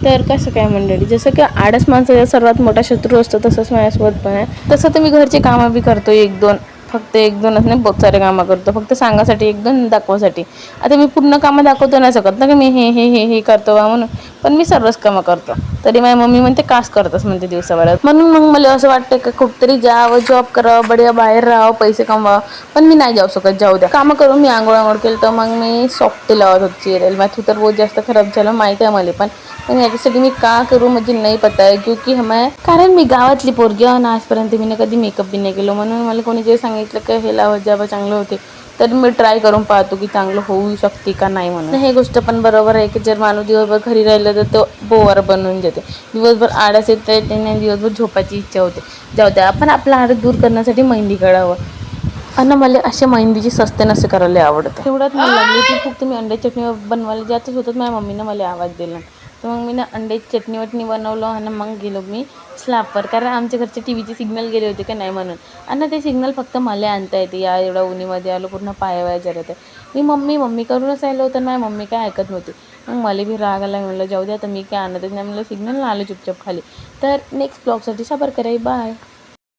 तर कसं काय मंडळी, जसं की आळस माणसाचा सर्वात मोठा शत्रू असतो तसंच माझ्यासोबत पण आहे. तसं तर मी घरची कामं बी करतो एक दोन, फक्त एक दोनच नाही, बहुत सारे कामं करतो, फक्त सांगासाठी एक दोन दाखवासाठी. आता मी पूर्ण कामं दाखवतो नाही शकत ना की मी हे करतो म्हणून, पण मी सर्वच कामं करतो. तरी माझी मम्मी म्हणते कास करतस म्हणते दिवसावेळात. म्हणून मग मला असं वाटतं की कुठतरी जावं, जॉब करावं, बढिया बाहेर राहावं, पैसे कमवावं. पण मी नाही जाऊ शकत, जाऊ द्या. कामं करून मी आंघोळ केलं तर मग मी सॉफ्ट लावत होते चेहऱ्याला. माझं तर बहुत जास्त खराब झालं माहिती आहे मला, पण याच्यासाठी मी का करू मुझे नाही पता है, क्योंकि कारण मी गावातली पोरगी आहे ना, आजपर्यंत मी कधी मेकअप बी नाही केलं. म्हणून मला कोणी जे सांगितलं की हे लावत जावं चांगलं होते, तर मी ट्राय करून पाहतो की चांगलं होऊ शकते का नाही म्हणून. हे गोष्ट पण बरोबर आहे की जर माणूस दिवसभर घरी राहिलं तर तो बोर बनून जाते. दिवसभर आळस येते, त्याने दिवसभर झोपायची इच्छा होते. जाऊ द्या, आपण आपला आळस दूर करण्यासाठी मेहंदी काढावं. आणि मला अशा मेहंदीची सस्ते नसे करायला आवडतं. तेवढ्यात मला लागली ती फक्त मी अंड्याची चटणी बनवायला जातच होतं, माझ्या मम्मीनं मला आवाज दिला. तर मग मी ना अंड्याची चटणी बनवलं आणि मग गेलो मी स्लॅबवर, कारण आमच्या घरचे टी व्हीचे सिग्नल गेले होते का नाही म्हणून. आणि ते सिग्नल फक्त मला आणता येते, या एवढ्या उन्हीमध्ये आलो, पूर्ण पायावाया जरत आहे. मी मम्मी करूनच आलो होतं, माझी मम्मी काय ऐकत नव्हती. मग मला बी राग आला, म्हणलं जाऊ द्या आता मी काय आणतच नाही, म्हणलं सिग्नल आलं चुपचाप खाली. तर नेक्स्ट ब्लॉगसाठी सबर कराय, बाय.